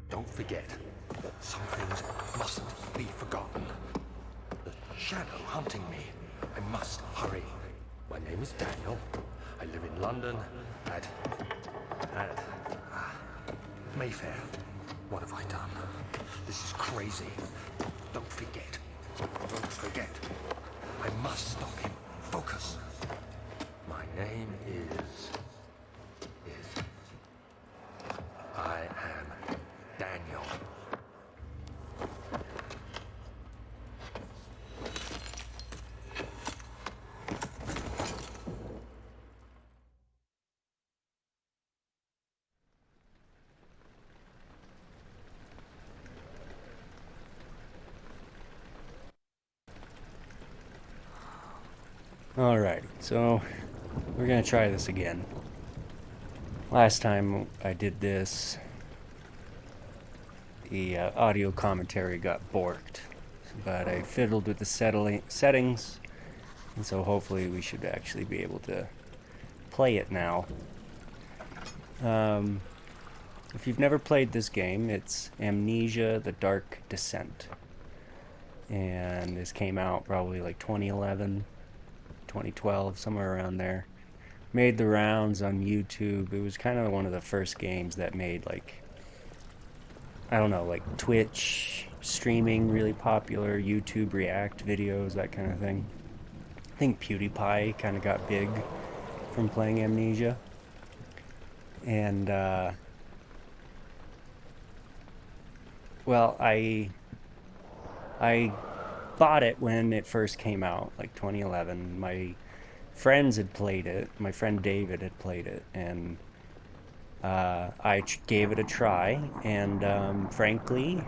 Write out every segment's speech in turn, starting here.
Don't forget, some things mustn't be forgotten. The shadow hunting me. I must hurry. My name is Daniel. I live in London at Mayfair. What have I done? This is crazy. Don't forget. Don't forget. I must stop him. Focus. My name is... I am Daniel. Alrighty, so we're gonna try this again. Last time I did this, the audio commentary got borked, but I fiddled with the settings, and so hopefully we should actually be able to play it now. If you've never played this game, it's Amnesia: The Dark Descent, and this came out probably like 2011. 2012, somewhere around there. Made the rounds on YouTube. It was kind of one of the first games that made, like, I don't know, like Twitch streaming really popular, YouTube React videos, that kind of thing. I think PewDiePie kind of got big from playing Amnesia. And, well, I bought it when it first came out, like 2011. My friends had played it. My friend David had played it, and I gave it a try. And frankly,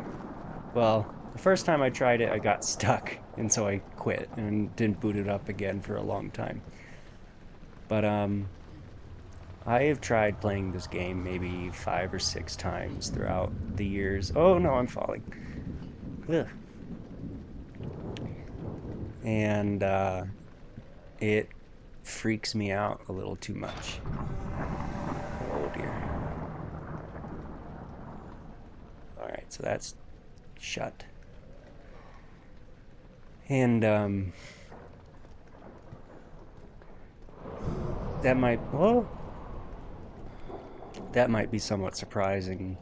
well, the first time I tried it, I got stuck, and so I quit and didn't boot it up again for a long time. But I have tried playing this game maybe 5 or 6 times throughout the years. Oh no, I'm falling. Ugh. And it freaks me out a little too much. Oh dear. Alright, so that's shut. And that might, oh, that might be somewhat surprising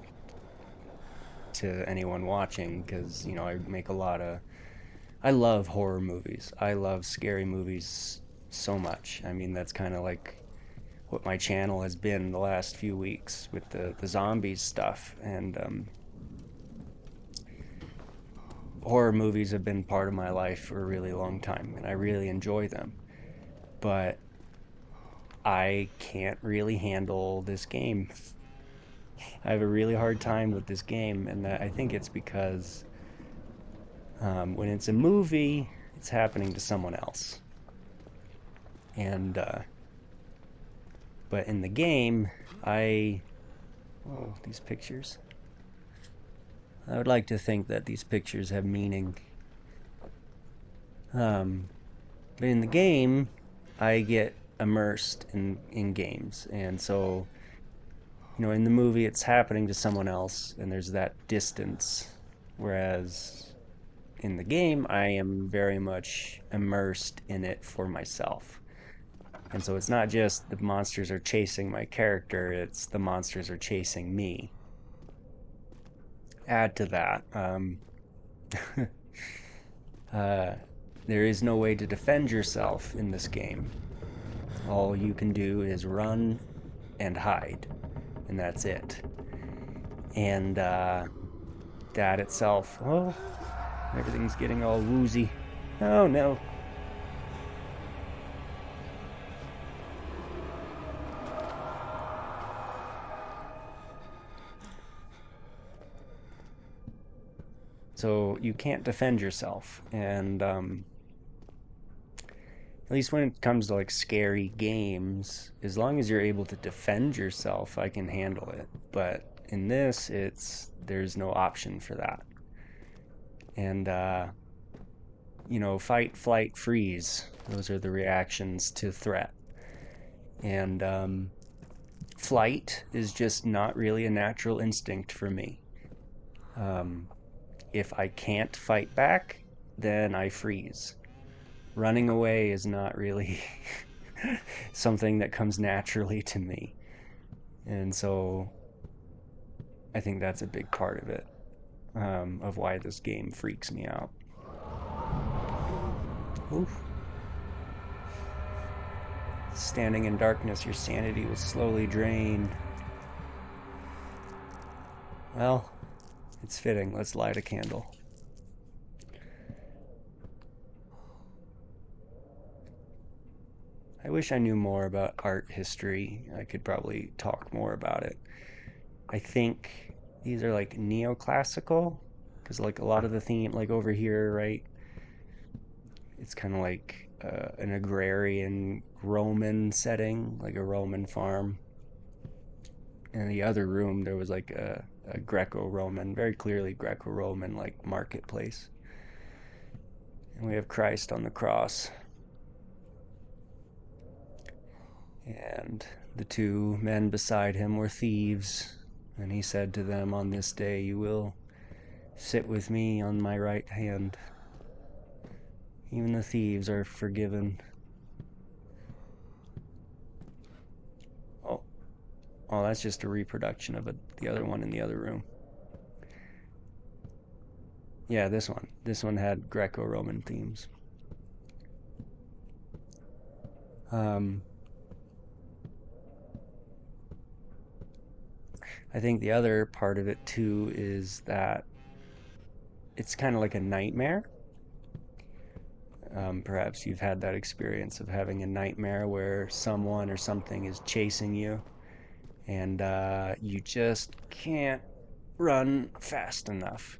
to anyone watching, because, you know, I love horror movies. I love scary movies so much. I mean, that's kind of like what my channel has been the last few weeks with the zombies stuff. And horror movies have been part of my life for a really long time, and I really enjoy them. But I can't really handle this game. I have a really hard time with this game, and I think it's because when it's a movie, it's happening to someone else. And but in the game, oh, these pictures. I would like to think that these pictures have meaning. But in the game, I get immersed in games, and so, you know, in the movie, it's happening to someone else, and there's that distance. Whereas in the game, I am very much immersed in it for myself. And so it's not just the monsters are chasing my character, it's the monsters are chasing me. Add to that, uh, there is no way to defend yourself in this game. All you can do is run and hide, and that's it. And that itself, oh, everything's getting all woozy. Oh no. So you can't defend yourself, and at least when it comes to like scary games, as long as you're able to defend yourself, I can handle it. But in this, there's no option for that. And you know, fight, flight, freeze. Those are the reactions to threat. And flight is just not really a natural instinct for me. If I can't fight back, then I freeze. Running away is not really something that comes naturally to me. And so I think that's a big part of it, of why this game freaks me out. Oof. Standing in darkness, your sanity will slowly drain. Well, it's fitting. Let's light a candle. I wish I knew more about art history. I could probably talk more about it. I think these are like neoclassical, because like a lot of the theme, like over here, right? It's kind of like an agrarian Roman setting, like a Roman farm. In the other room, there was like a Greco-Roman, very clearly Greco-Roman, like marketplace. And we have Christ on the cross. And the two men beside him were thieves. And he said to them, "On this day you will sit with me on my right hand." Even the thieves are forgiven. Oh, oh, that's just a reproduction of the other one in the other room. Yeah, this one. This one had Greco-Roman themes. Um, I think the other part of it too is that it's kind of like a nightmare. Perhaps you've had that experience of having a nightmare where someone or something is chasing you and you just can't run fast enough.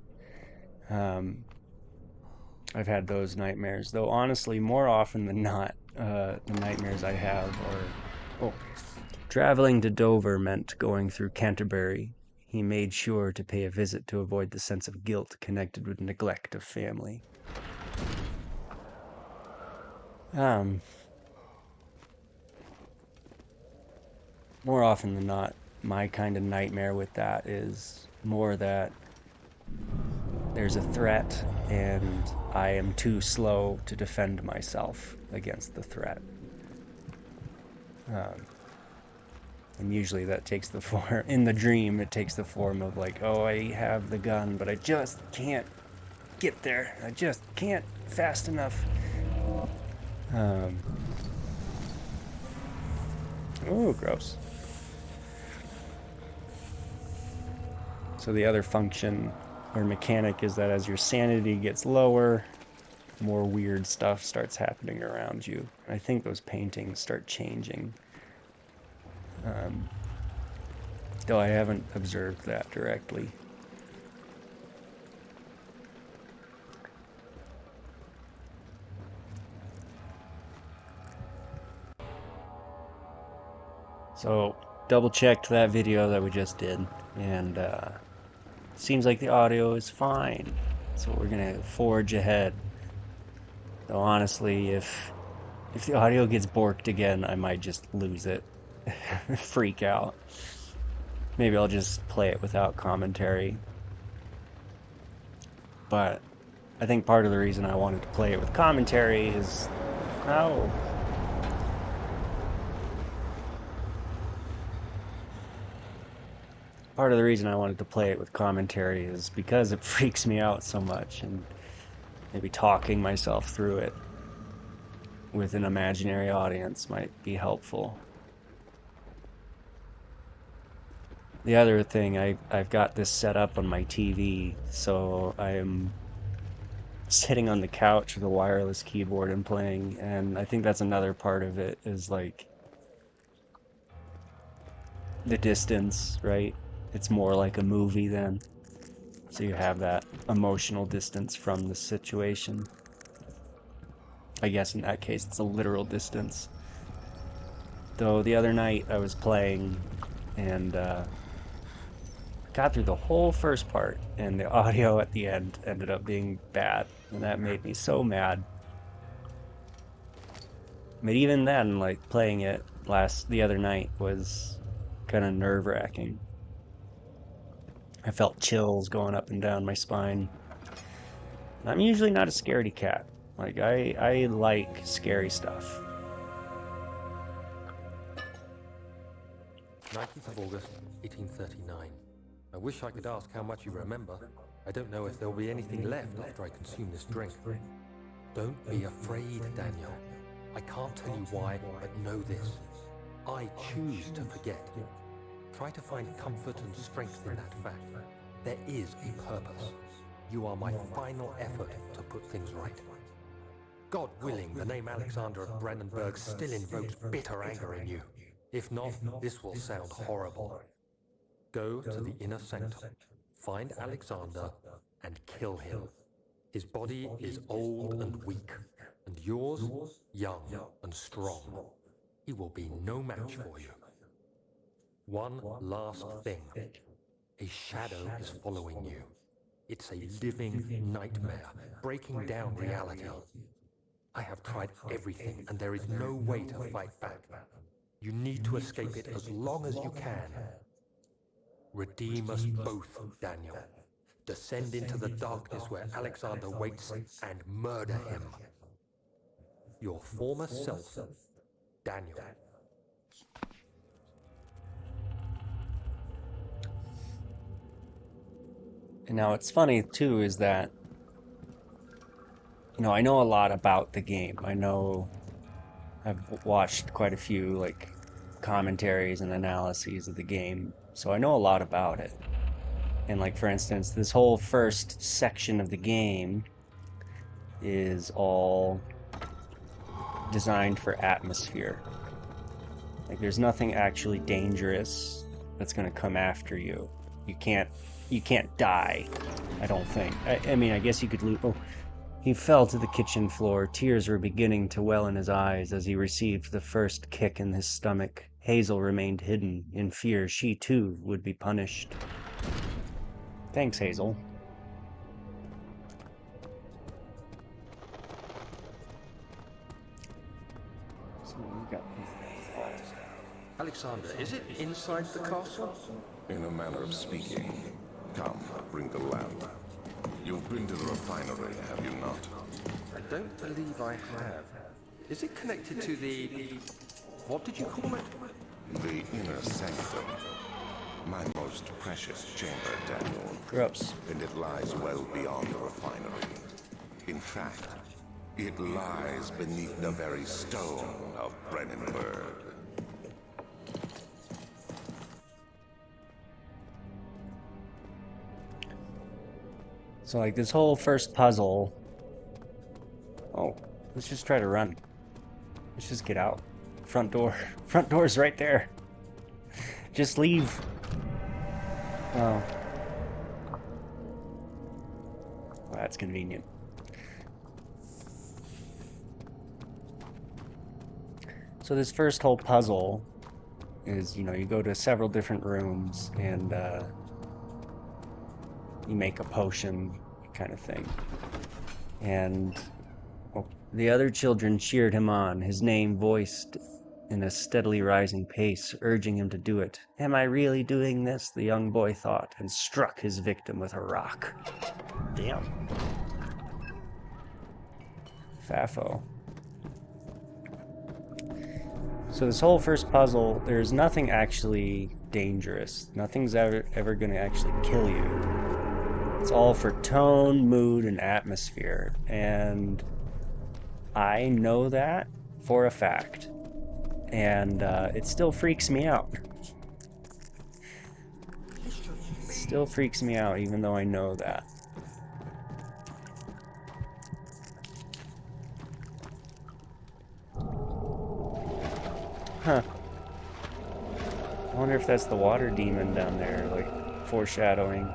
Um, I've had those nightmares, though honestly, more often than not, the nightmares I have are, oh, traveling to Dover meant going through Canterbury. He made sure to pay a visit to avoid the sense of guilt connected with neglect of family. Um, More often than not, my kind of nightmare with that is more that there's a threat and I am too slow to defend myself against the threat. Um, and usually that takes the form, in the dream, it takes the form of like, oh, I have the gun, but I just can't get there. I just can't fast enough. Um, oh, gross. So the other function or mechanic is that as your sanity gets lower, more weird stuff starts happening around you. I think those paintings start changing. Um, though I haven't observed that directly. So double checked that video that we just did, and seems like the audio is fine. So we're gonna forge ahead. Though honestly, if the audio gets borked again, I might just lose it, freak out. Maybe I'll just play it without commentary. But I think part of the reason I wanted to play it with commentary is, oh, part of the reason I wanted to play it with commentary is because it freaks me out so much, and maybe talking myself through it with an imaginary audience might be helpful. The other thing, I've got this set up on my TV, so I am sitting on the couch with a wireless keyboard and playing, and I think that's another part of it is like the distance, right? It's more like a movie then. So you have that emotional distance from the situation. I guess in that case it's a literal distance. Though the other night I was playing and got through the whole first part, and the audio at the end ended up being bad, and that made me so mad. But even then, like playing it the other night was kind of nerve-wracking. I felt chills going up and down my spine. I'm usually not a scaredy cat. Like, I like scary stuff. 19th of August, 1839. I wish I could ask how much you remember. I don't know if there'll be anything left after I consume this drink. Don't be afraid, Daniel. I can't tell you why, but know this. I choose to forget. Try to find comfort and strength in that fact. There is a purpose. You are my final effort to put things right. God willing, the name Alexander of Brandenburg still invokes bitter anger in you. If not, this will sound horrible. Go to the inner sanctum, find Alexander, and kill him. His body is old and weak, and yours, young and strong. He will be no match for you. One last thing. A shadow is following you. It's a living nightmare, breaking down reality. I have tried everything, and there is no way to fight back. You need to escape it as long as you can. Redeem us both, Daniel. Descend into the darkness where Alexander waits and murder him. Your former self, Daniel. And now what's funny too is that, I know a lot about the game. I've watched quite a few like commentaries and analyses of the game, so I know a lot about it. And like for instance, this whole first section of the game is all designed for atmosphere. Like there's nothing actually dangerous that's going to come after you. You can't die, I don't think. I mean, I guess you could lose. Oh, he fell to the kitchen floor. Tears were beginning to well in his eyes as he received the first kick in his stomach. Hazel remained hidden, in fear she too would be punished. Thanks, Hazel. So we got Alexander, is it inside the castle? In a manner of speaking. Come, bring the lamp. You've been to the refinery, have you not? I don't believe I have. Is it connected to the... what did you call it? The inner sanctum. My most precious chamber, Daniel. Gross. And it lies well beyond the refinery. In fact, it lies beneath the very stone of Brandenburg. So like this whole first puzzle. Oh, let's just try to run. Let's just get out. Front door. Front door's right there. Just leave. Oh. Well, that's convenient. So this first whole puzzle is, you go to several different rooms and you make a potion kind of thing. And the other children cheered him on, his name voiced in a steadily rising pace, urging him to do it. Am I really doing this? The young boy thought, and struck his victim with a rock. Damn. Fafo. So this whole first puzzle, there's nothing actually dangerous. Nothing's ever going to actually kill you. It's all for tone, mood, and atmosphere. And I know that for a fact. And it still freaks me out. It still freaks me out, even though I know that. Huh. I wonder if that's the water demon down there, like, foreshadowing.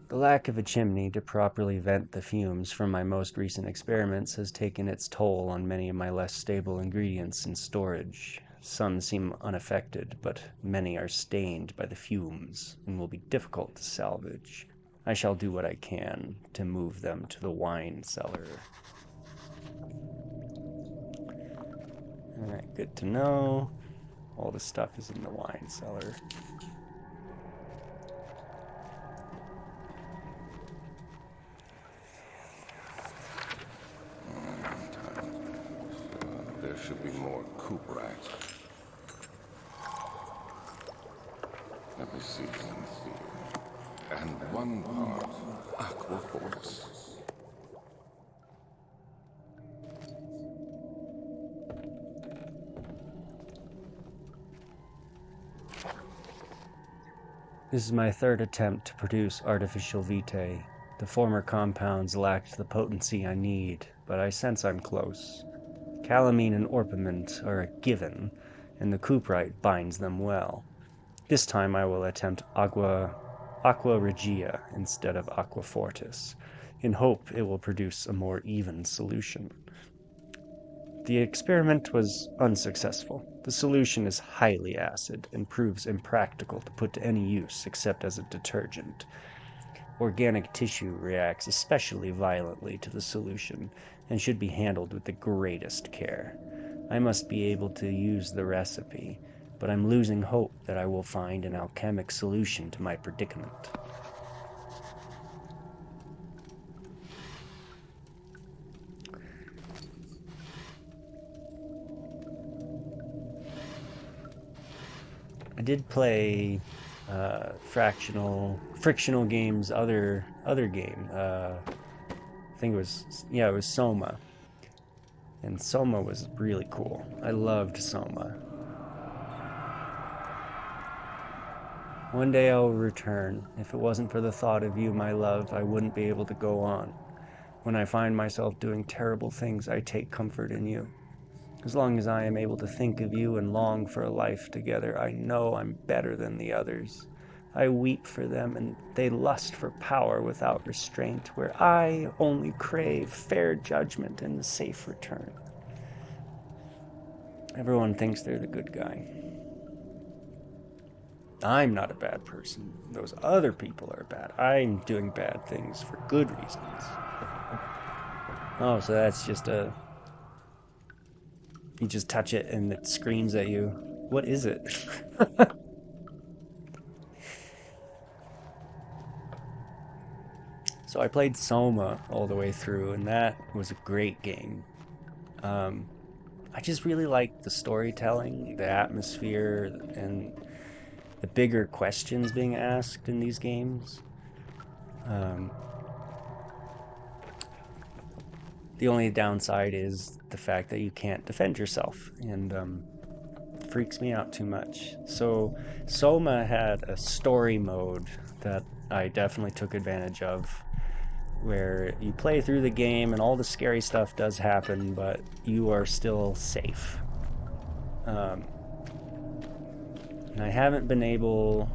The lack of a chimney to properly vent the fumes from my most recent experiments has taken its toll on many of my less stable ingredients in storage. Some seem unaffected, but many are stained by the fumes and will be difficult to salvage. I shall do what I can to move them to the wine cellar. Alright, good to know. All the stuff is in the wine cellar. There should be more coop racks. Let me see. And one part aqua fortis. This is my third attempt to produce artificial vitae. The former compounds lacked the potency I need, but I sense I'm close. Calamine and orpiment are a given, and the cuprite binds them well. This time I will attempt aqua regia instead of aqua fortis, in hope it will produce a more even solution. The experiment was unsuccessful. The solution is highly acid and proves impractical to put to any use except as a detergent. Organic tissue reacts especially violently to the solution and should be handled with the greatest care. I must be able to use the recipe, but I'm losing hope that I will find an alchemic solution to my predicament. I did play frictional games, other game. I think it was Soma, and Soma was really cool. I loved Soma. One day I will return. If it wasn't for the thought of you, my love, I wouldn't be able to go on. When I find myself doing terrible things, I take comfort in you. As long as I am able to think of you and long for a life together, I know I'm better than the others. I weep for them, and they lust for power without restraint, where I only crave fair judgment and the safe return. Everyone thinks they're the good guy. I'm not a bad person. Those other people are bad. I'm doing bad things for good reasons. Oh, so that's just a... You just touch it and it screams at you. What is it? So I played Soma all the way through, and that was a great game. I just really liked the storytelling, the atmosphere, and the bigger questions being asked in these games. Um, the only downside is the fact that you can't defend yourself, and freaks me out too much. So Soma had a story mode that I definitely took advantage of, where you play through the game and all the scary stuff does happen, but you are still safe. And I haven't been able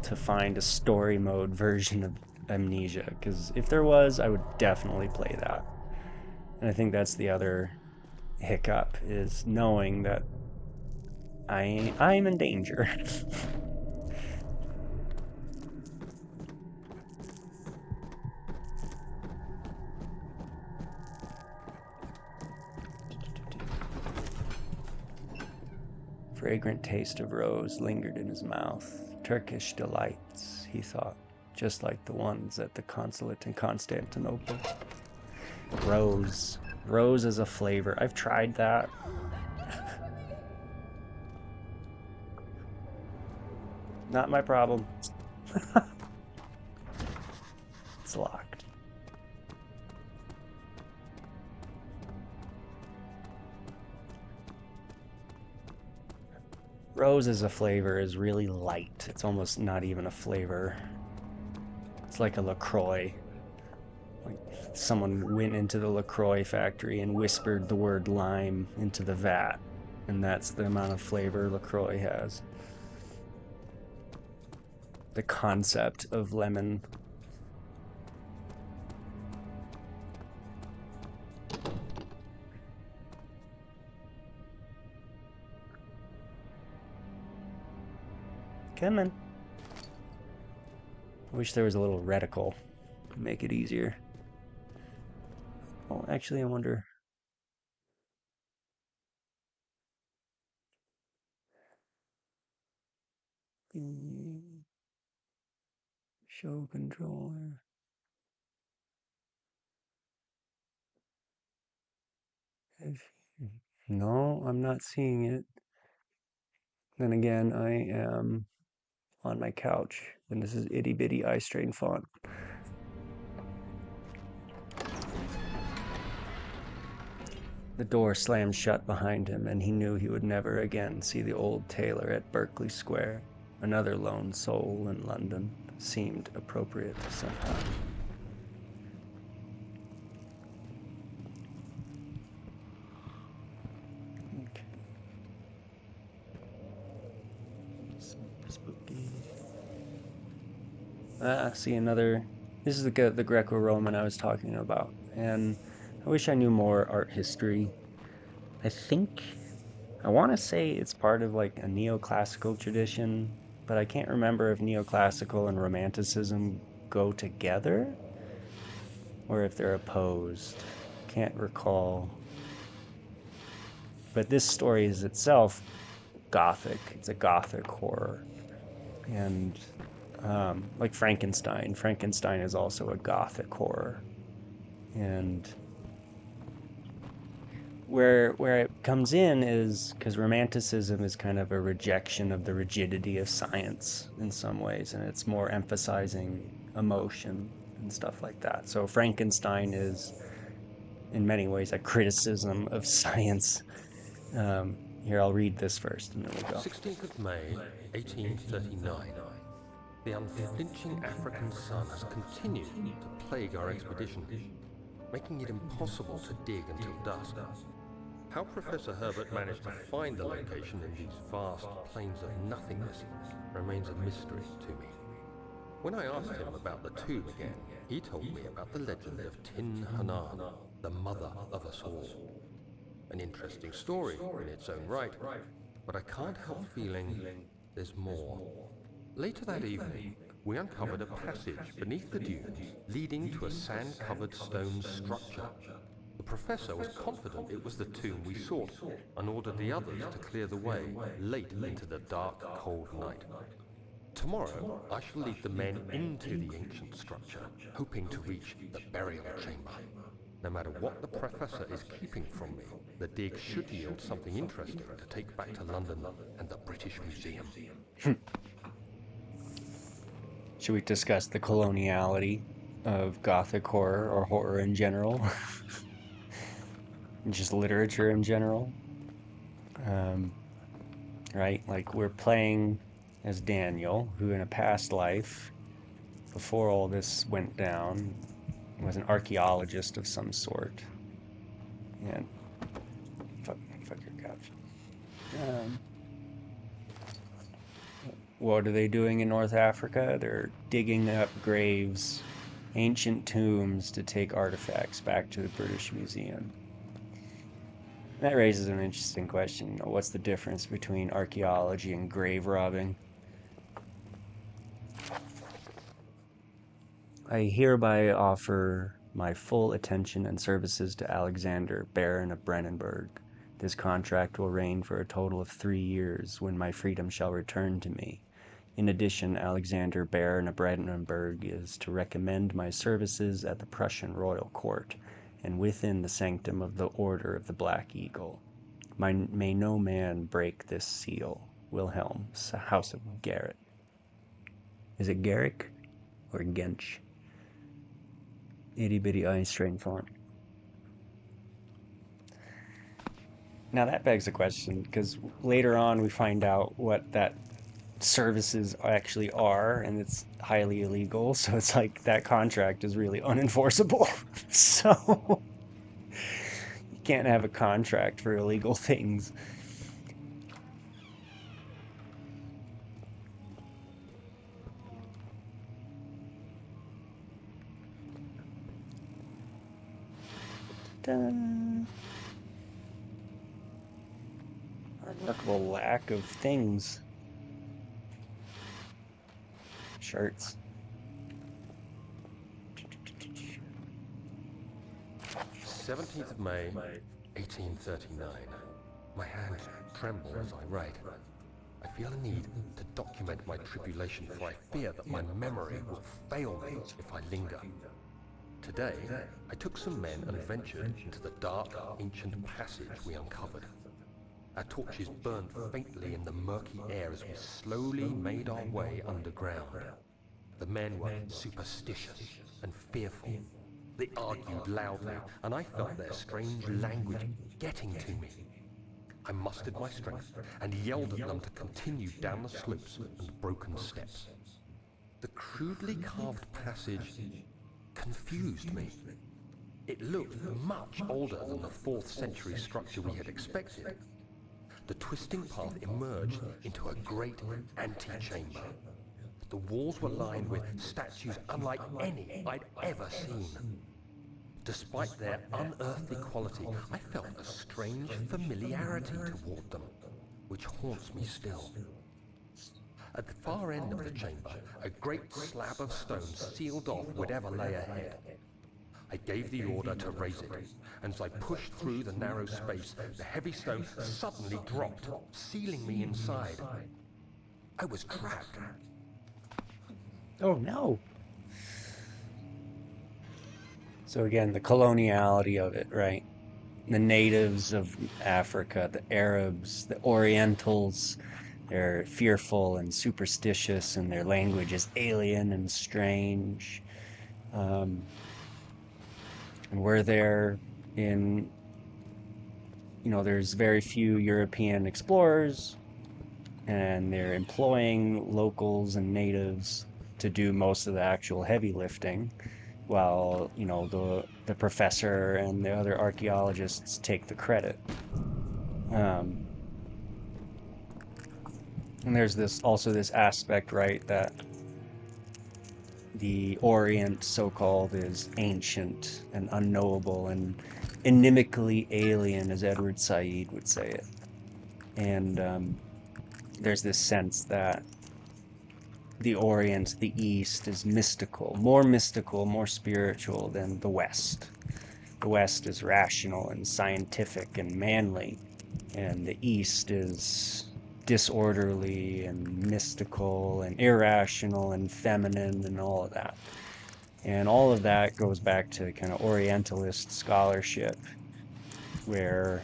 to find a story mode version of Amnesia, because if there was, I would definitely play that. And I think that's the other hiccup, is knowing that I'm in danger. Fragrant taste of rose lingered in his mouth. Turkish delights, he thought, just like the ones at the consulate in Constantinople. Rose. Rose as a flavor. I've tried that. Not my problem. It's locked. Rose as a flavor is really light. It's almost not even a flavor. It's like a LaCroix. Like someone went into the LaCroix factory and whispered the word lime into the vat, and that's the amount of flavor LaCroix has. The concept of lemon. Come on. I wish there was a little reticle to make it easier. Oh, actually, I wonder. Show controller. No, I'm not seeing it. Then again, I am on my couch, and this is itty bitty eye strain font. The door slammed shut behind him, and he knew he would never again see the old tailor at Berkeley Square. Another lone soul in London seemed appropriate somehow. Okay. Spooky. See another. This is the Greco-Roman I was talking about, and I wish I knew more art history. I want to say it's part of like a neoclassical tradition, but I can't remember if neoclassical and romanticism go together or if they're opposed. Can't recall. But this story is itself gothic. It's a gothic horror. And like Frankenstein. Frankenstein is also a gothic horror. And where it comes in is because romanticism is kind of a rejection of the rigidity of science in some ways, and it's more emphasizing emotion and stuff like that. So Frankenstein is in many ways a criticism of science. Here, I'll read this first and then we'll go. 16th of May, 1839. The unflinching African sun has continued to plague our expedition, making it impossible to dig until dusk. How Professor Herbert managed to find the location in these vast plains of nothingness remains a mystery to me. When I asked him about the tomb again, he told me about the legend of Tin Hanan, the mother of us all. An interesting story in its own right, but I can't help feeling there's more. Later that evening, we uncovered a passage beneath the dunes leading to a sand-covered stone structure. The professor was confident it was the tomb we sought and ordered the others to clear the way late into the dark, cold night. Tomorrow, I shall lead the men into the ancient structure, hoping to reach the burial chamber. No matter what the professor is keeping from me, the dig should yield something interesting to take back to London and the British Museum. Should we discuss the coloniality of Gothic horror or horror in general? Just literature in general? Right? Like we're playing as Daniel, who in a past life, before all this went down, was an archaeologist of some sort. And fuck your couch. What are they doing in North Africa? They're digging up graves, ancient tombs to take artifacts back to the British Museum. That raises an interesting question. What's the difference between archaeology and grave robbing? I hereby offer my full attention and services to Alexander, Baron of Brennenburg. This contract will reign for a total of 3 years, when my freedom shall return to me. In addition, Alexander, Baron of Brandenburg, is to recommend my services at the Prussian royal court, and within the sanctum of the Order of the Black Eagle. May no man break this seal. Wilhelm, House of Garrett. Is it Garrick or Gench? Itty bitty eye strain font. Now that begs a question, because later on we find out what that services actually are, and it's highly illegal, so it's like that contract is really unenforceable. So you can't have a contract for illegal things. Ta-da. Remarkable lack of things. Shirts. 17th of May, 1839. My hand trembles as I write. I feel a need to document my tribulation, for I fear that my memory will fail me if I linger. Today, I took some men and ventured into the dark, ancient passage we uncovered. Our torches burned faintly in the murky air as we slowly made our way underground. The men were superstitious and fearful. They argued loudly, and I felt their strange language getting to me. I mustered my strength and yelled at them to continue down the slopes and broken steps. The crudely carved passage confused me. It looked much older than the 4th century structure we had expected. The twisting path emerged into a great antechamber. The walls were lined with statues unlike any I'd ever seen. Despite their unearthly quality, I felt a strange familiarity toward them, which haunts me still. At the far end of the chamber, a great slab of stone sealed off whatever lay ahead. I gave the order to raise it, and as I pushed through the narrow space, the heavy stone suddenly dropped, sealing me inside. I was trapped. Oh no! So again, the coloniality of it, right? The natives of Africa, the Arabs, the Orientals, they're fearful and superstitious, and their language is alien and strange. And we're there in, there's very few European explorers, and they're employing locals and natives to do most of the actual heavy lifting, while, the professor and the other archaeologists take the credit. And there's also this aspect, right, that the Orient, so-called, is ancient and unknowable and inimically alien, as Edward Said would say it. And there's this sense that the Orient, the East, is mystical, more spiritual than the West. The West is rational and scientific and manly, and the East is disorderly and mystical and irrational and feminine and all of that. And all of that goes back to kind of Orientalist scholarship, where,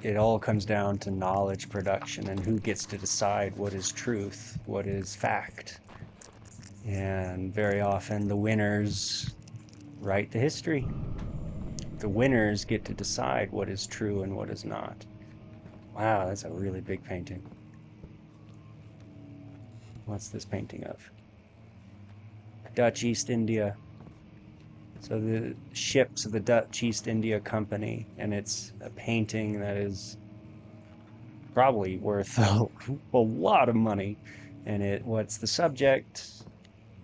it all comes down to knowledge production and who gets to decide what is truth, what is fact. And very often the winners write the history. The winners get to decide what is true and what is not. Wow, that's a really big painting. What's this painting of? Dutch East India. So the ships of the Dutch East India Company, and it's a painting that is probably worth a lot of money. And what's the subject?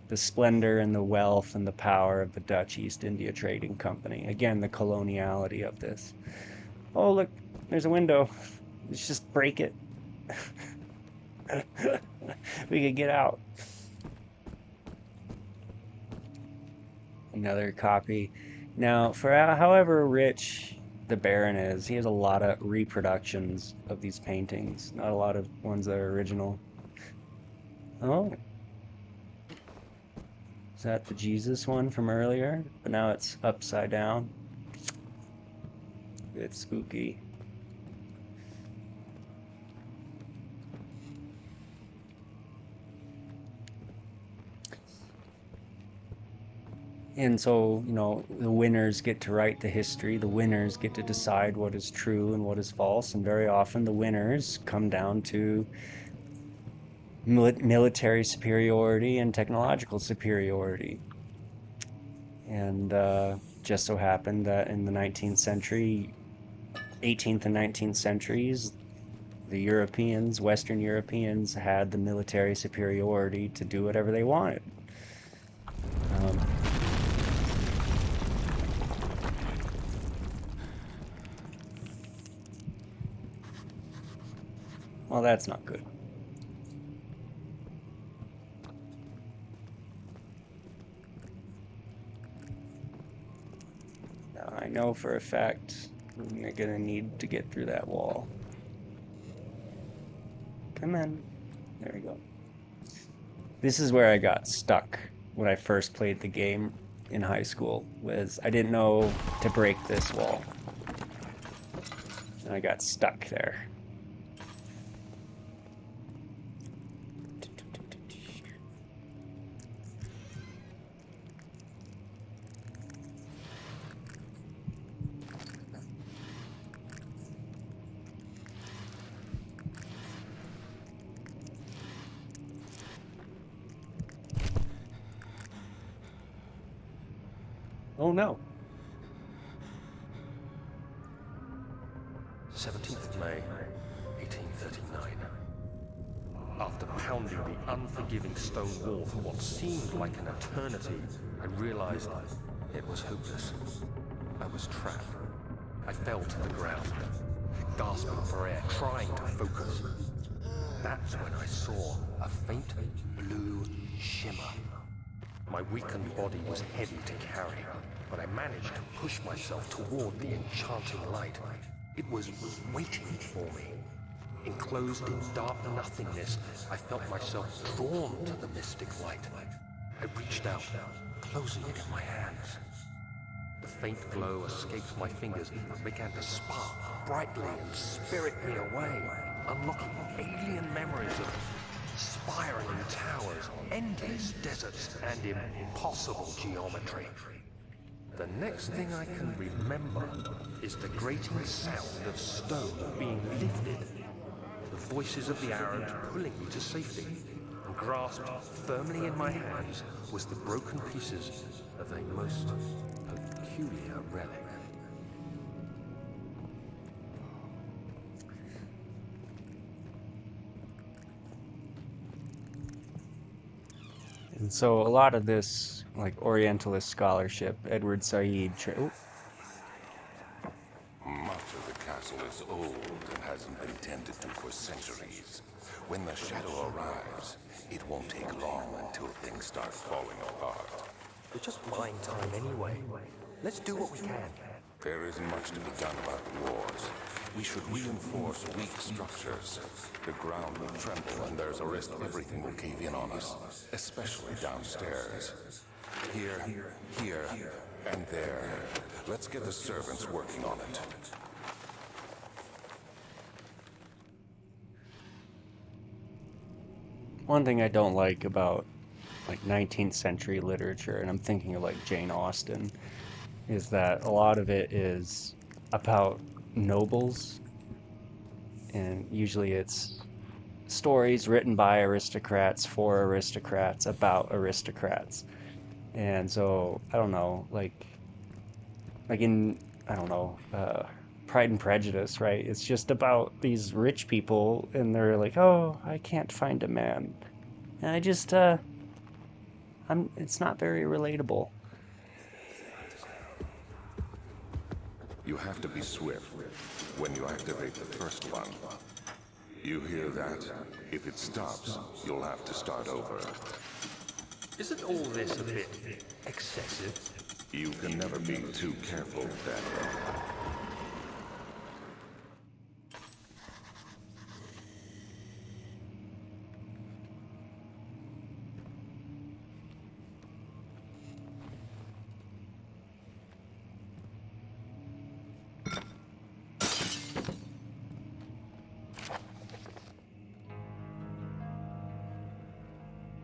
The splendor and the wealth and the power of the Dutch East India Trading Company. Again, the coloniality of this. Oh, look, there's a window. Let's just break it. We could get out. Another copy. Now, for however rich the Baron is, he has a lot of reproductions of these paintings. Not a lot of ones that are original. Oh. Is that the Jesus one from earlier? But now it's upside down. It's spooky. And so, the winners get to write the history. The winners get to decide what is true and what is false. And very often the winners come down to military superiority and technological superiority. And just so happened that in the 19th century, 18th and 19th centuries, the Europeans, Western Europeans, had the military superiority to do whatever they wanted. Well, that's not good. Now, I know for a fact we're gonna need to get through that wall. Come on. There we go. This is where I got stuck when I first played the game in high school, was I didn't know to break this wall. And I got stuck there. Oh no. 17th of May, 1839. After pounding the unforgiving stone wall for what seemed like an eternity, I realized it was hopeless. I was trapped. I fell to the ground, gasping for air, trying to focus. That's when I saw a faint blue shimmer. My weakened body was heavy to carry, but I managed to push myself toward the enchanting light. It was waiting for me. Enclosed in dark nothingness, I felt myself drawn to the mystic light. I reached out, closing it in my hands. The faint glow escaped my fingers and began to spark brightly and spirit me away, unlocking alien memories of spiraling towers, endless deserts, and impossible geometry. The next thing I can remember is the grating sound of stone being lifted, the voices of the Arabs pulling me to safety, and grasped firmly in my hands was the broken pieces of a most peculiar relic. And so a lot of this, like Orientalist scholarship, Edward Said, Much of the castle is old and hasn't been tended to for centuries. When the shadow arrives, it won't take long until things start falling apart. We're just buying time anyway. Let's do what we can. There isn't much to be done about the wars. We should reinforce weak structures. The ground will tremble and there's a risk everything will cave in on us, especially downstairs. Here, and there. Let's get the servants working on it. One thing I don't like about like 19th century literature, and I'm thinking of like Jane Austen, is that a lot of it is about nobles, and usually it's stories written by aristocrats for aristocrats about aristocrats. And so I don't know, like in I don't know, Pride and Prejudice, right? It's just about these rich people, and they're like, oh, I can't find a man, and I just it's not very relatable. You have to be swift when you activate the first one. You hear that? If it stops, you'll have to start over. Isn't all this a bit excessive? You can never be too careful, Daniel.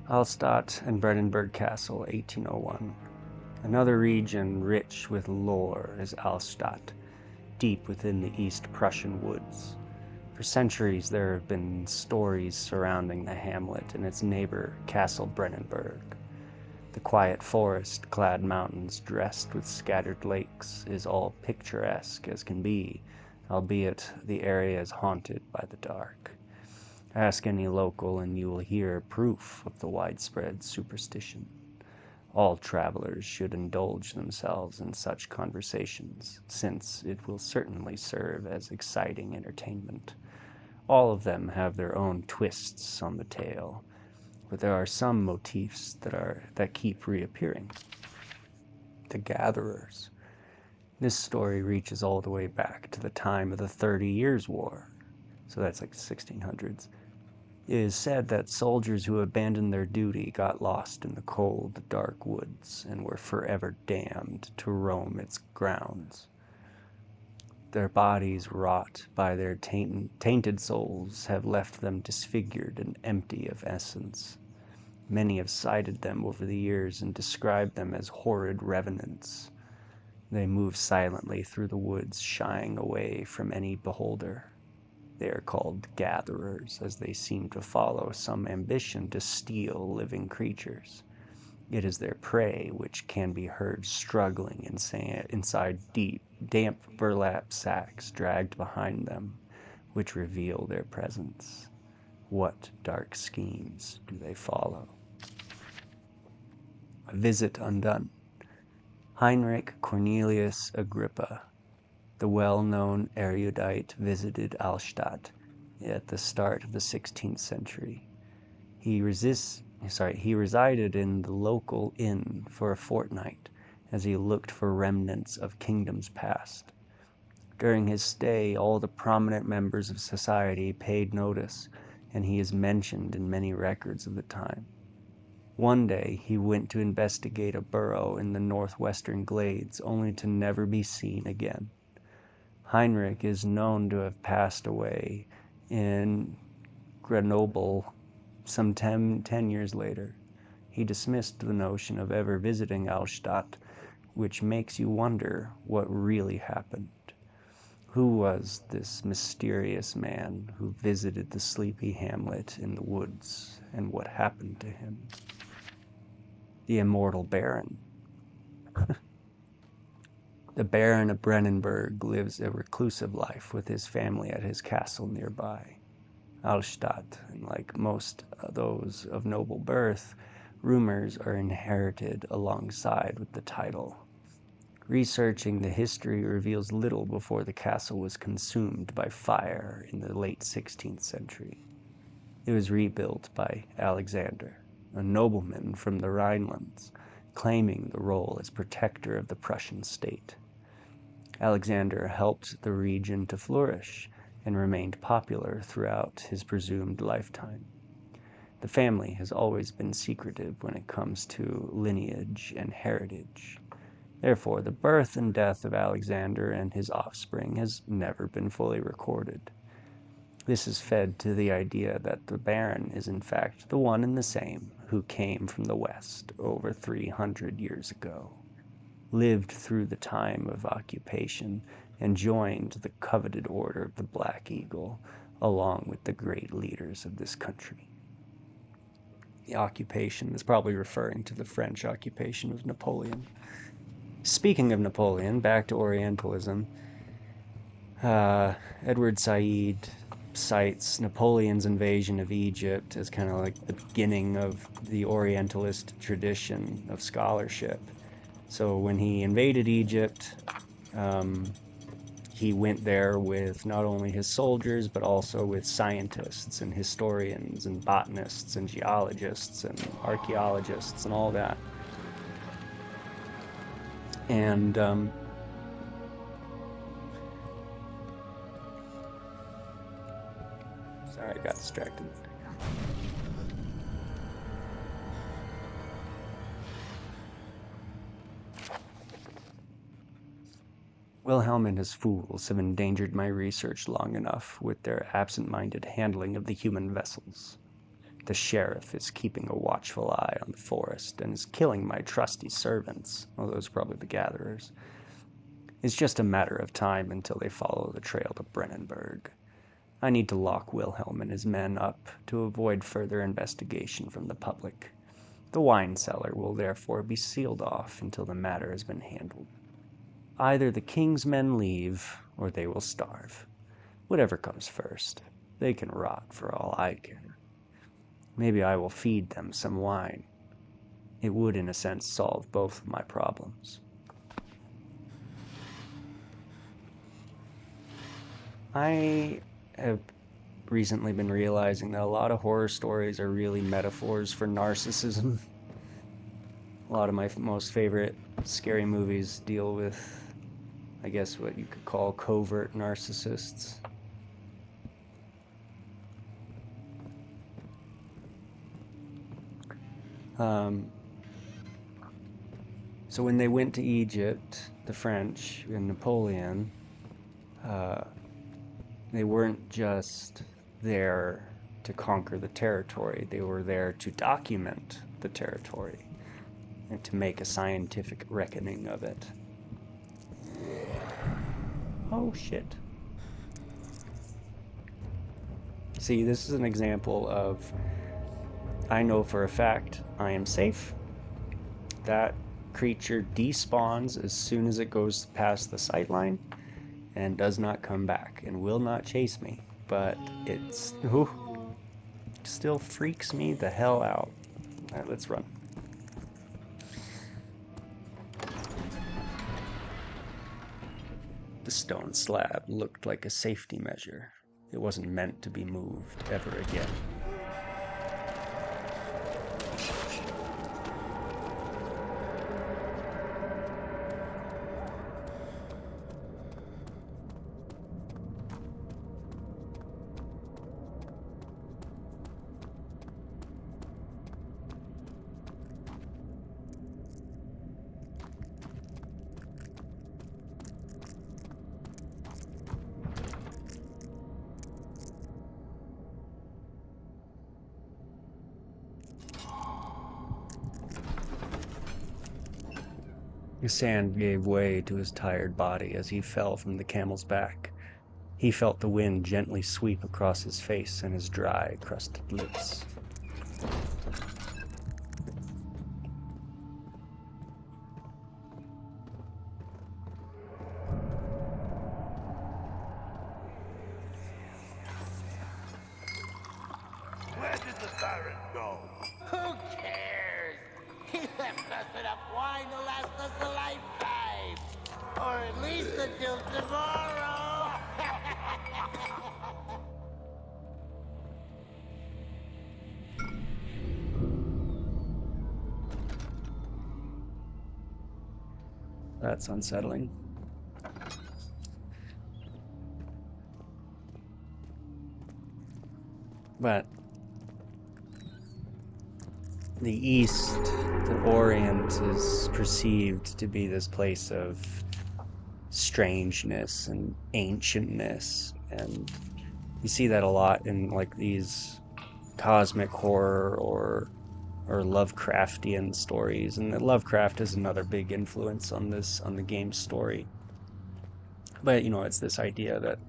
Alstadt and Brandenburg Castle, 1801. Another region rich with lore is Alstadt, deep within the East Prussian woods. For centuries there have been stories surrounding the hamlet and its neighbor, Castle Brandenburg. The quiet forest-clad mountains dressed with scattered lakes is all picturesque as can be, albeit the area is haunted by the dark. Ask any local and you will hear proof of the widespread superstition. All travelers should indulge themselves in such conversations, since it will certainly serve as exciting entertainment. All of them have their own twists on the tale, but there are some motifs that keep reappearing. The Gatherers. This story reaches all the way back to the time of the 30 Years' War, so that's like 1600s. It is said that soldiers who abandoned their duty got lost in the cold, dark woods and were forever damned to roam its grounds. Their bodies, wrought by their tainted souls, have left them disfigured and empty of essence. Many have cited them over the years and described them as horrid revenants. They move silently through the woods, shying away from any beholder. They are called gatherers, as they seem to follow some ambition to steal living creatures. It is their prey which can be heard struggling inside deep, damp burlap sacks dragged behind them, which reveal their presence. What dark schemes do they follow? A visit undone. Heinrich Cornelius Agrippa, the well-known erudite, visited Allstadt at the start of the 16th century. He resided in the local inn for a fortnight as he looked for remnants of kingdoms past. During his stay, all the prominent members of society paid notice, and he is mentioned in many records of the time. One day, he went to investigate a burrow in the northwestern glades, only to never be seen again. Heinrich is known to have passed away in Grenoble some 10 years later. He dismissed the notion of ever visiting Allstadt, which makes you wonder what really happened. Who was this mysterious man who visited the sleepy hamlet in the woods, and what happened to him? The immortal Baron. The Baron of Brennenburg lives a reclusive life with his family at his castle nearby. Allstadt, and like most of those of noble birth, rumors are inherited alongside with the title. Researching the history reveals little before the castle was consumed by fire in the late 16th century. It was rebuilt by Alexander, a nobleman from the Rhinelands, claiming the role as protector of the Prussian state. Alexander helped the region to flourish and remained popular throughout his presumed lifetime. The family has always been secretive when it comes to lineage and heritage. Therefore, the birth and death of Alexander and his offspring has never been fully recorded. This is fed to the idea that the Baron is in fact the one and the same who came from the West over 300 years ago, lived through the time of occupation, and joined the coveted Order of the Black Eagle, along with the great leaders of this country. The occupation is probably referring to the French occupation of Napoleon. Speaking of Napoleon, back to Orientalism, Edward Said cites Napoleon's invasion of Egypt as kind of like the beginning of the Orientalist tradition of scholarship. So when he invaded Egypt, he went there with not only his soldiers, but also with scientists and historians and botanists and geologists and archaeologists and all that. And sorry, I got distracted. Wilhelm and his fools have endangered my research long enough with their absent-minded handling of the human vessels. The sheriff is keeping a watchful eye on the forest and is killing my trusty servants, although those are probably the gatherers. It's just a matter of time until they follow the trail to Brennenburg. I need to lock Wilhelm and his men up to avoid further investigation from the public. The wine cellar will therefore be sealed off until the matter has been handled. Either the king's men leave, or they will starve. Whatever comes first. They can rot for all I care. Maybe I will feed them some wine. It would, in a sense, solve both of my problems. I have recently been realizing that a lot of horror stories are really metaphors for narcissism. A lot of my most favorite scary movies deal with, I guess, what you could call covert narcissists. Um, so when they went to Egypt, the French and Napoleon, uh, they weren't just there to conquer the territory, they were there to document the territory and to make a scientific reckoning of it. Oh shit. See, this is an example of, I know for a fact I am safe. That creature despawns as soon as it goes past the sight line and does not come back and will not chase me. But it's still freaks me the hell out. Alright, let's run. The stone slab looked like a safety measure. It wasn't meant to be moved ever again. The sand gave way to his tired body as he fell from the camel's back. He felt the wind gently sweep across his face and his dry, crusted lips. Where did the Baron go? Who cares? He left us enough wine to last us a lifetime. Or at least until tomorrow. That's unsettling. But the East, the Orient, is perceived to be this place of strangeness and ancientness, and you see that a lot in like these cosmic horror or Lovecraftian stories, and Lovecraft is another big influence on the game's story. But it's this idea that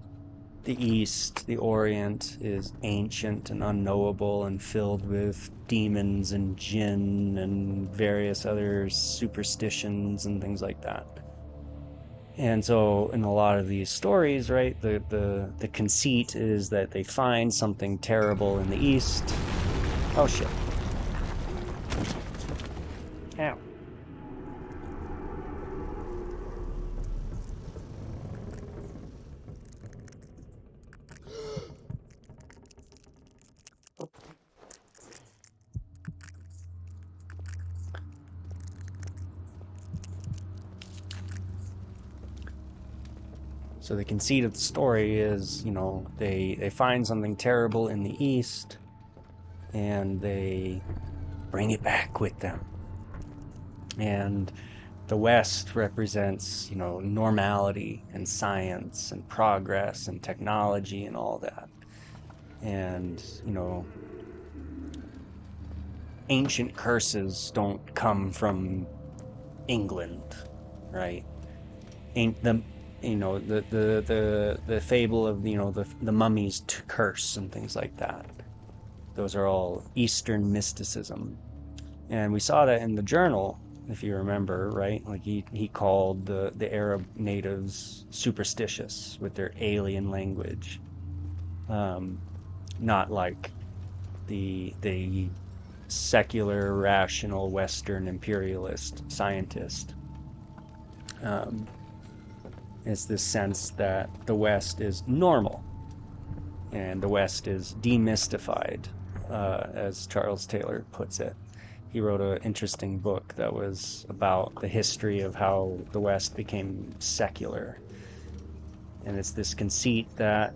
the East, the Orient, is ancient and unknowable and filled with demons and jinn and various other superstitions and things like that. And so in a lot of these stories, right, the conceit is that they find something terrible in the East. Oh shit. Ow. So the conceit of the story is, they find something terrible in the East and they bring it back with them. And the West represents, normality and science and progress and technology and all that. And, ancient curses don't come from England, right? Ain't the the fable of the mummy's curse and things like that. Those are all Eastern mysticism, and we saw that in the journal, if you remember, right? Like he called the Arab natives superstitious with their alien language, not like the secular, rational Western imperialist scientist. It's this sense that the West is normal and the West is demystified, as Charles Taylor puts it. He wrote an interesting book that was about the history of how the West became secular. And it's this conceit that,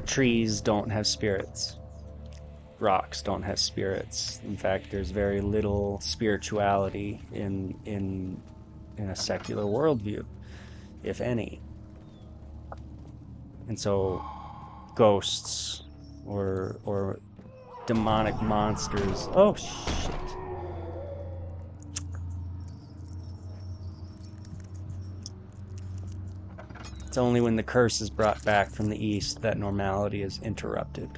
trees don't have spirits. rocks don't have spirits. In fact, there's very little spirituality in a secular worldview, if any. And so ghosts or demonic monsters. Oh shit. It's only when the curse is brought back from the east that normality is interrupted.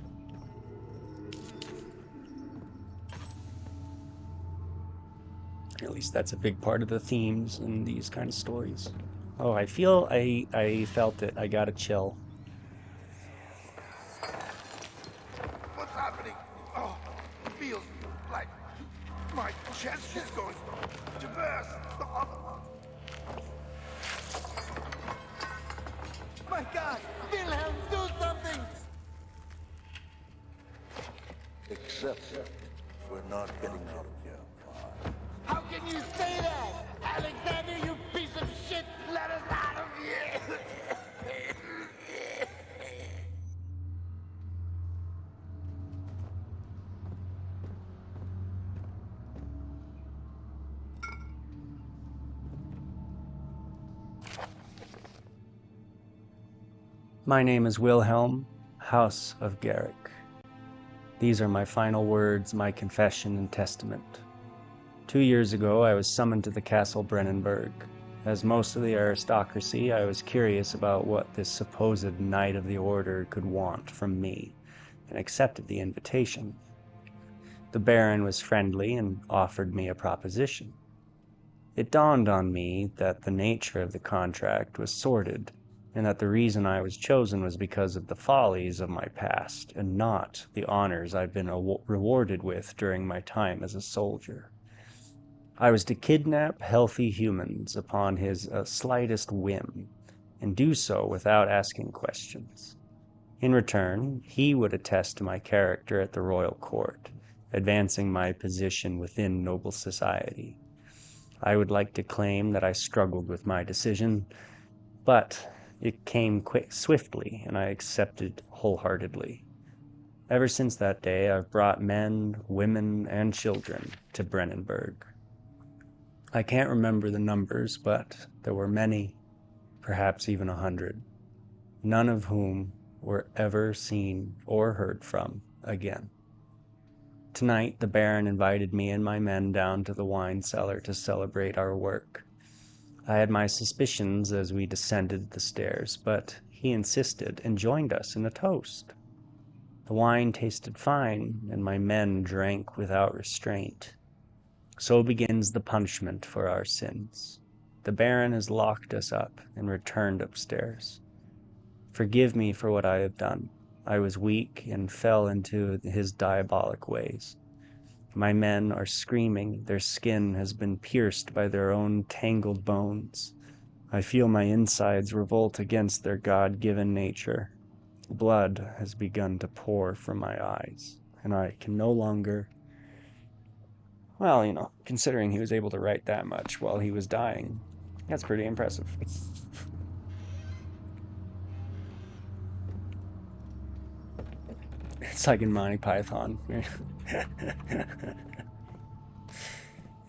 At least that's a big part of the themes in these kind of stories. Oh, I felt it. I got a chill. What's happening? Oh, it feels like my chest is going to burst. My God! Wilhelm, do something! Except we're not getting out of here. How can you say that? Alexander, you piece of shit! Let us out of here! My name is Wilhelm, House of Garrick. These are my final words, my confession and testament. 2 years ago, I was summoned to the Castle Brennenburg. As most of the aristocracy, I was curious about what this supposed Knight of the Order could want from me, and accepted the invitation. The Baron was friendly and offered me a proposition. It dawned on me that the nature of the contract was sordid, and that the reason I was chosen was because of the follies of my past, and not the honors I've been rewarded with during my time as a soldier. I was to kidnap healthy humans upon his slightest whim, and do so without asking questions. In return, he would attest to my character at the royal court, advancing my position within noble society. I would like to claim that I struggled with my decision, but it came swiftly, and I accepted wholeheartedly. Ever since that day, I've brought men, women, and children to Brennenburg. I can't remember the numbers, but there were many, perhaps even 100, none of whom were ever seen or heard from again. Tonight, the Baron invited me and my men down to the wine cellar to celebrate our work. I had my suspicions as we descended the stairs, but he insisted and joined us in a toast. The wine tasted fine, and my men drank without restraint. So begins the punishment for our sins. The Baron has locked us up and returned upstairs. Forgive me for what I have done. I was weak and fell into his diabolic ways. My men are screaming. Their skin has been pierced by their own tangled bones. I feel my insides revolt against their God-given nature. Blood has begun to pour from my eyes, and I can no longer... Well, considering he was able to write that much while he was dying, that's pretty impressive. It's like in Monty Python.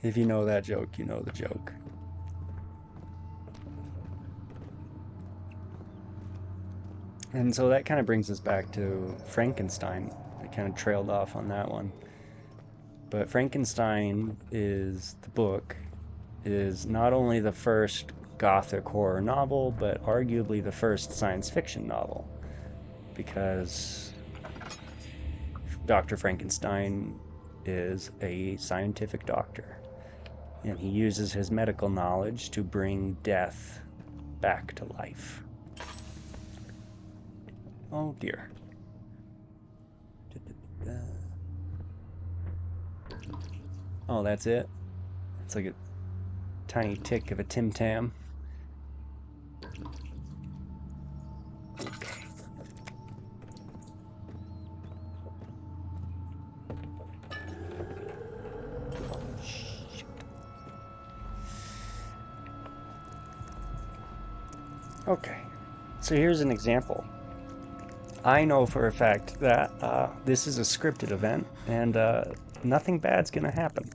If you know that joke, you know the joke. And so that kind of brings us back to Frankenstein. I kind of trailed off on that one. But Frankenstein is the book, is not only the first gothic horror novel, but arguably the first science fiction novel. Because Dr. Frankenstein is a scientific doctor, and he uses his medical knowledge to bring death back to life. Oh dear. Oh, that's it? It's like a tiny tick of a Tim Tam. Okay, so here's an example I know for a fact that this is a scripted event, and nothing bad's gonna happen.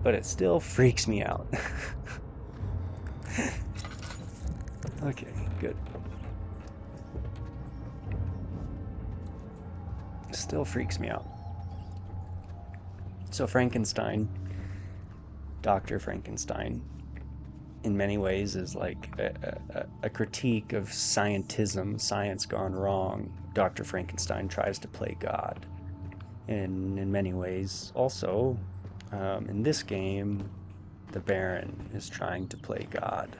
But it still freaks me out. Okay, good. Still freaks me out. So Frankenstein, Dr. Frankenstein, in many ways is like a critique of scientism, science gone wrong. Dr. Frankenstein tries to play God. And in many ways, also, in this game, the Baron is trying to play God.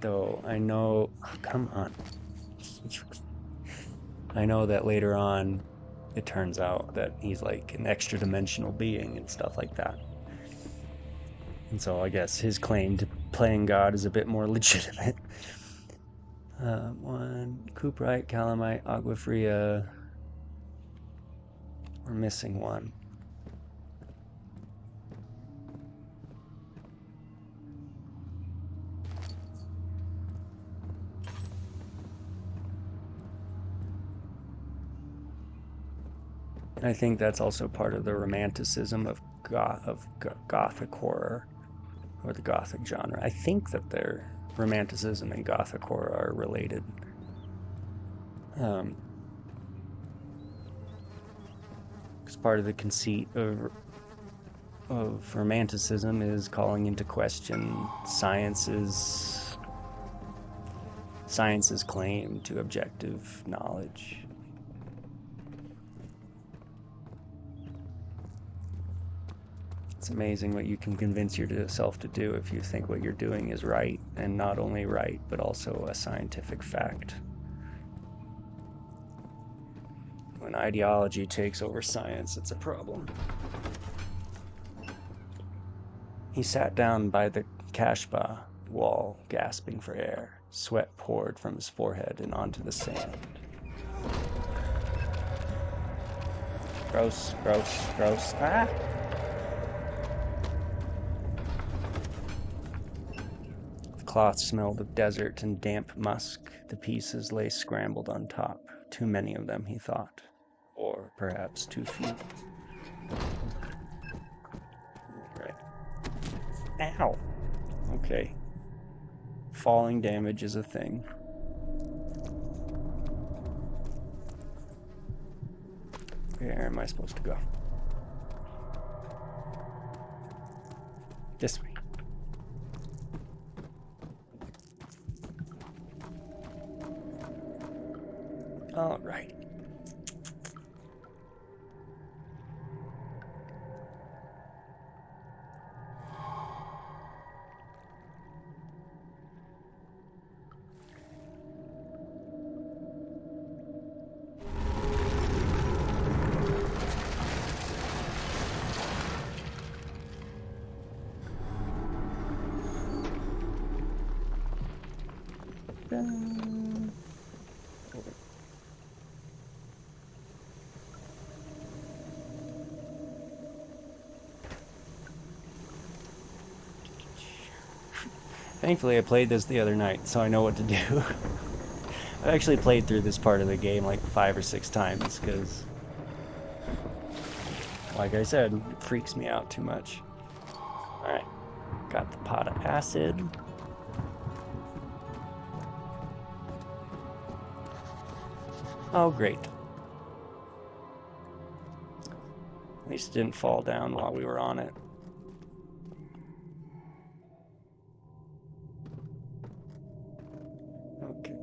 Though I know, oh, come on. I know that later on, it turns out that he's like an extra dimensional being and stuff like that. And so I guess his claim to playing God is a bit more legitimate. One, Cooperite, Calamite, Aquafria. We're missing one. And I think that's also part of the romanticism of Gothic horror, or the Gothic genre. I think that their romanticism and Gothic horror are related. Because part of the conceit of romanticism is calling into question science's claim to objective knowledge. It's amazing what you can convince yourself to do if you think what you're doing is right, and not only right, but also a scientific fact. When ideology takes over science, it's a problem. He sat down by the Kashba wall, gasping for air. Sweat poured from his forehead and onto the sand. Gross, gross, gross. Ah! The cloth smelled of desert and damp musk. The pieces lay scrambled on top. Too many of them, he thought. Or perhaps too few. Right. Ow! Okay. Falling damage is a thing. Where am I supposed to go? This way. All right. Thankfully, I played this the other night, so I know what to do. I've actually played through this part of the game like 5 or 6 times, because, like I said, it freaks me out too much. Alright, got the pot of acid. Oh, great. At least it didn't fall down while we were on it. Okay.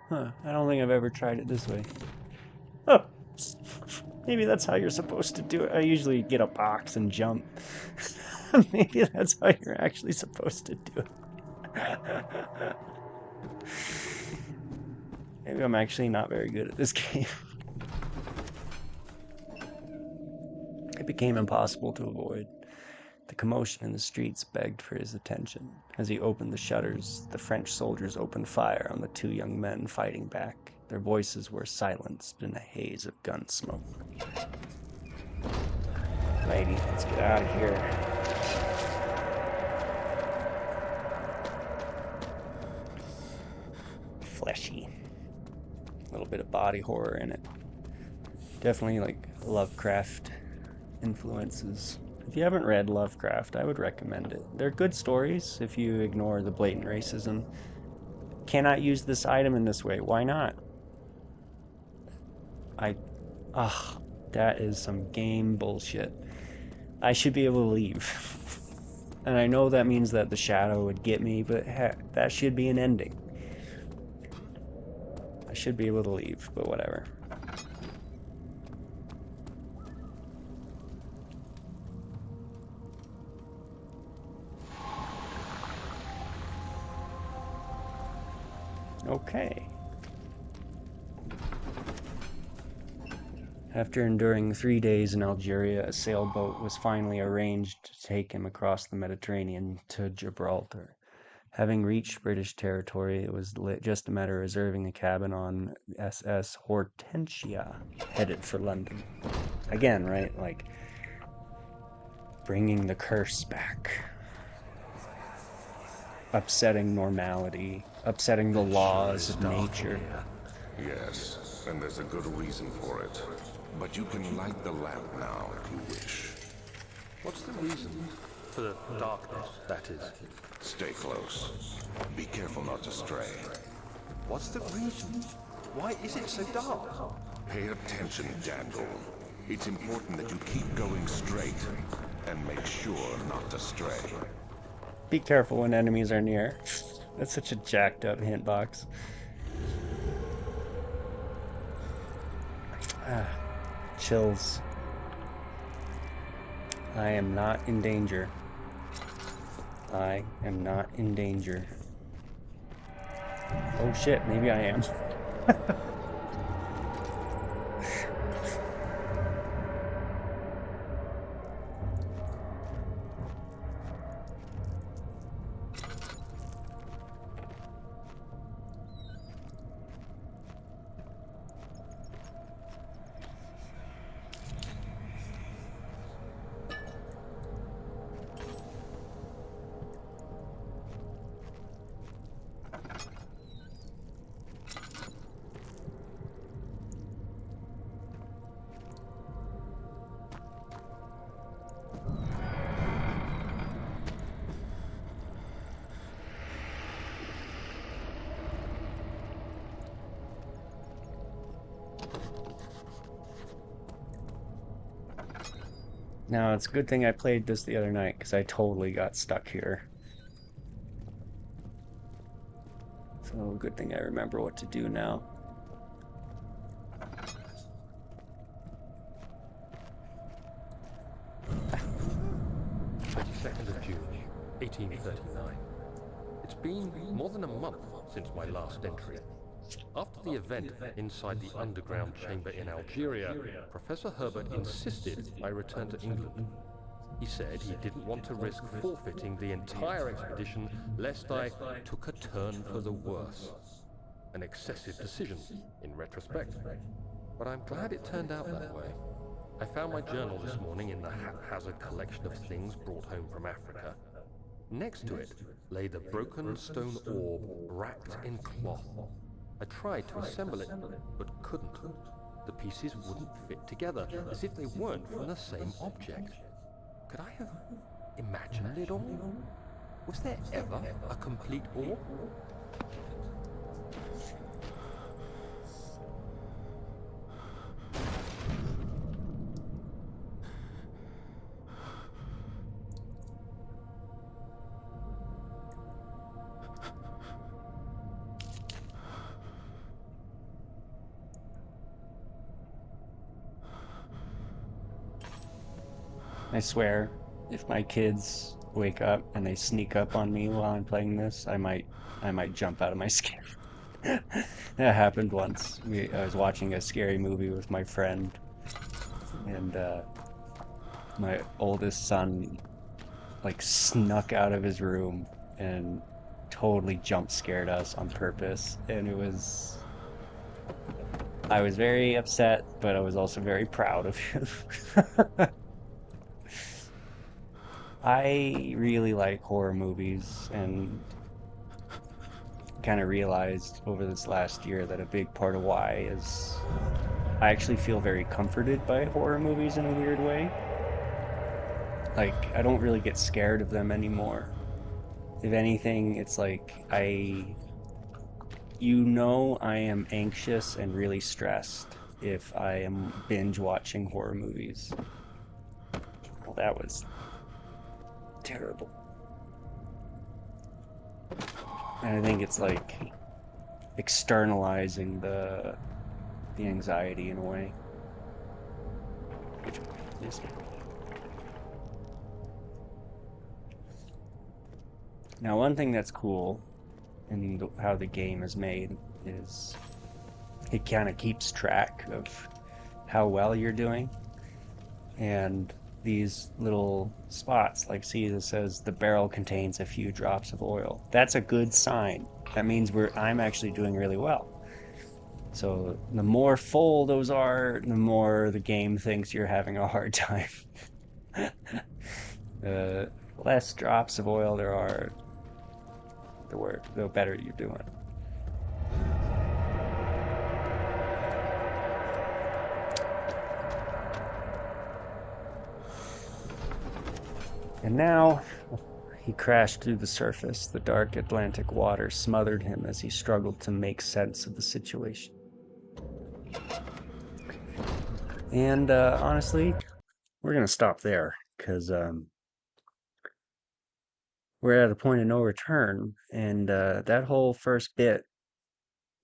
Huh, I don't think I've ever tried it this way. Oh, maybe that's how you're supposed to do it. I usually get a box and jump. Maybe that's how you're actually supposed to do it. Maybe I'm actually not very good at this game. It became impossible to avoid. The commotion in the streets begged for his attention. As he opened the shutters, the French soldiers opened fire on the 2 young men fighting back. Their voices were silenced in a haze of gun smoke. Lady, let's get out of here. Fleshy. A little bit of body horror in it. Definitely like Lovecraft influences. If you haven't read Lovecraft, I would recommend it. They're good stories if you ignore the blatant racism. Cannot use this item in this way. Why not? That is some game bullshit. I should be able to leave. And I know that means that the shadow would get me, but heck, that should be an ending. I should be able to leave, but whatever. Okay. After enduring 3 days in Algeria, a sailboat was finally arranged to take him across the Mediterranean to Gibraltar. Having reached British territory, it was just a matter of reserving a cabin on SS Hortensia, headed for London. Again, right? Like, bringing the curse back. Upsetting normality, upsetting the laws of nature. Yes, and there's a good reason for it. But you can light the lamp now if you wish. What's the reason? For the darkness, that is. Stay close. Be careful not to stray. What's the reason? Why is it so dark? Pay attention, Daniel. It's important that you keep going straight and make sure not to stray. Be careful when enemies are near. That's such a jacked up hint box. Chills. I am not in danger. I am not in danger. Oh shit, maybe I am. Now, it's a good thing I played this the other night, because I totally got stuck here. So, good thing I remember what to do now. 22nd of June, 1839. It's been more than a month since my last entry. After the event inside the underground chamber in Algeria, Professor Herbert insisted I return to England. He said he didn't want to risk forfeiting the entire expedition lest I took a turn for the worse. An excessive decision, in retrospect. But I'm glad it turned out that way. I found my journal this morning in the haphazard collection of things brought home from Africa. Next to it lay the broken stone orb wrapped in cloth. I tried to assemble it, but couldn't. The pieces wouldn't fit together, as if they weren't from the same object. Could I have imagined it all? Was there ever a complete orb? I swear, if my kids wake up and they sneak up on me while I'm playing this, I might jump out of my skin. That happened once. I was watching a scary movie with my friend, and my oldest son like snuck out of his room and totally jump scared us on purpose, and it was I was very upset, but I was also very proud of you. I really like horror movies and kind of realized over this last year that a big part of why is I actually feel very comforted by horror movies in a weird way. Like, I don't really get scared of them anymore. If anything, it's like I am anxious and really stressed if I am binge watching horror movies. Well, that was terrible. And I think it's like externalizing the anxiety in a way. Which is now one thing that's cool in how the game is made is it kind of keeps track of how well you're doing. And these little spots, like see, this says the barrel contains a few drops of oil. That's a good sign. That means I'm actually doing really well. So the more full those are, the more the game thinks you're having a hard time. The less drops of oil there are, the better you're doing. And now he crashed through the surface. The dark Atlantic water smothered him as he struggled to make sense of the situation. And honestly, we're going to stop there because we're at a point of no return. And that whole first bit,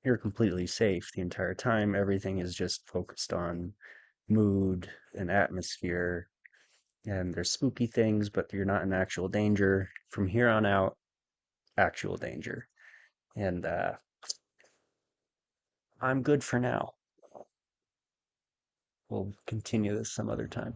you're completely safe the entire time. Everything is just focused on mood and atmosphere. And there's spooky things, but you're not in actual danger. From here on out, actual danger. And I'm good for now. We'll continue this some other time.